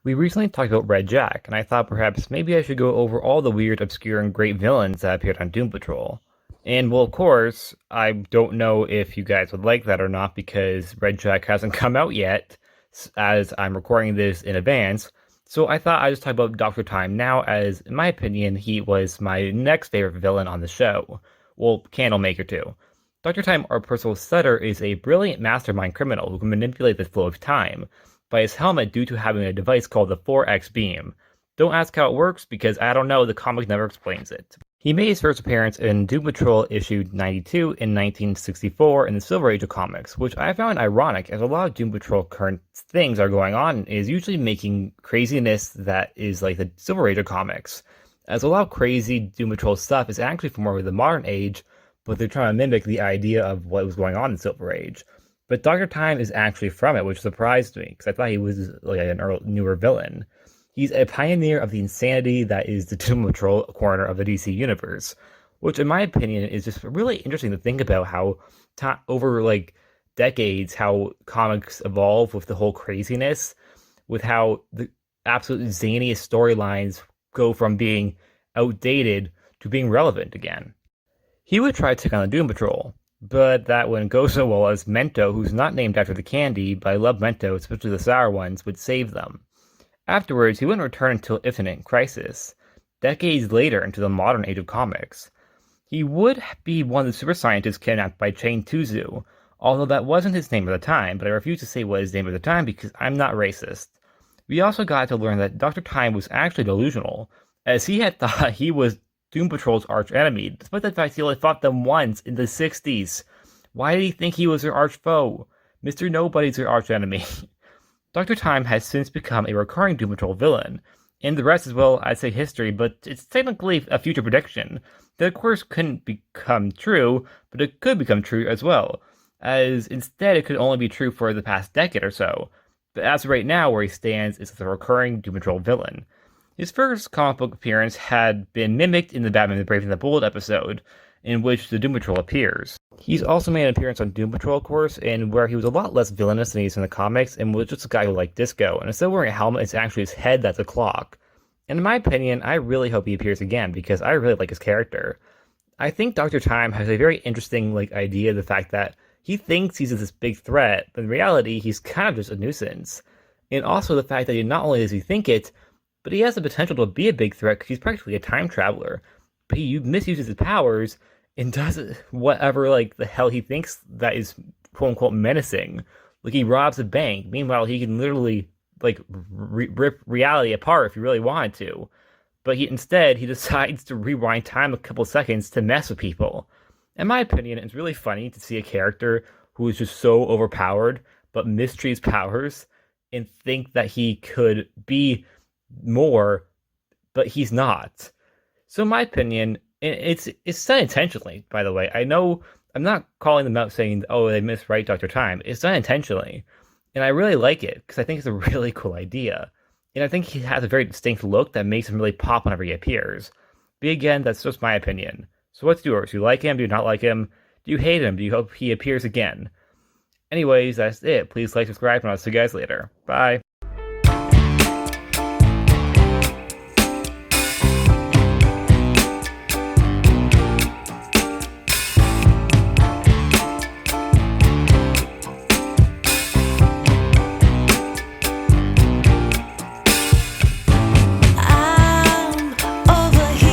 We recently talked about Red Jack, and I thought perhaps maybe I should go over all the weird, obscure, and great villains that appeared on Doom Patrol. And well, of course, I don't know if you guys would like that or not because Red Jack hasn't come out yet, as I'm recording this in advance. So I thought I'd just talk about Dr. Tyme now, as in my opinion, he was my next favorite villain on the show. Well, Candlemaker too. Dr. Tyme, or Percival Stutter, is a brilliant mastermind criminal who can manipulate the flow of time by his helmet due to having a device called the 4X beam. Don't ask how it works because I don't know, the comic never explains it. He made his first appearance in Doom Patrol issue 92 in 1964 in the Silver Age of comics, which I found ironic as a lot of Doom Patrol current things are going on is usually making craziness that is like the Silver Age of comics. As a lot of crazy Doom Patrol stuff is actually from more of the modern age, but they're trying to mimic the idea of what was going on in the Silver Age. But Dr. Tyme is actually from it, which surprised me, because I thought he was like a newer villain. He's a pioneer of the insanity that is the Doom Patrol corner of the DC universe, which in my opinion is just really interesting to think about how over like decades, how comics evolve with the whole craziness, with how the absolute zaniest storylines go from being outdated to being relevant again. He would try to take on the Doom Patrol, but that wouldn't go so well as Mento, who's not named after the candy, but I love Mento, especially the sour ones, would save them. Afterwards, he wouldn't return until Infinite Crisis, decades later into the modern age of comics. He would be one of the super scientists kidnapped by Chang-Tzu, although that wasn't his name at the time, but I refuse to say what his name at the time because I'm not racist. We also got to learn that Dr. Tyme was actually delusional, as he had thought he was Doom Patrol's arch enemy, despite the fact he only fought them once in the 60s. Why did he think he was their arch foe? Mr. Nobody's their arch enemy. Dr. Tyme has since become a recurring Doom Patrol villain, and the rest as well, I'd say history, but it's technically a future prediction that of course couldn't become true, but it could become true as well, as instead it could only be true for the past decade or so. But as of right now, where he stands is the recurring Doom Patrol villain. His first comic book appearance had been mimicked in the Batman the Brave and the Bold episode, in which the Doom Patrol appears. He's also made an appearance on Doom Patrol, of course, and where he was a lot less villainous than he is in the comics, and was just a guy who liked disco, and instead of wearing a helmet, it's actually his head that's a clock. And in my opinion, I really hope he appears again, because I really like his character. I think Dr. Tyme has a very interesting idea of the fact that he thinks he's this big threat, but in reality, he's kind of just a nuisance. And also the fact that not only does he think it, but he has the potential to be a big threat because he's practically a time traveler. But he misuses his powers and does whatever the hell he thinks that is quote unquote menacing. Like he robs a bank. Meanwhile, he can literally rip reality apart if he really wanted to. But instead he decides to rewind time a couple seconds to mess with people. In my opinion, it's really funny to see a character who is just so overpowered but mistreats powers and think that he could be more, but he's not. So in my opinion, it's done intentionally, by the way. I know I'm not calling them out saying, oh, they miswrite Dr. Tyme. It's done intentionally. And I really like it because I think it's a really cool idea. And I think he has a very distinct look that makes him really pop whenever he appears. But again, that's just my opinion. So what's yours? Do you like him? Do you not like him? Do you hate him? Do you hope he appears again? Anyways, that's it. Please like, subscribe, and I'll see you guys later. Bye.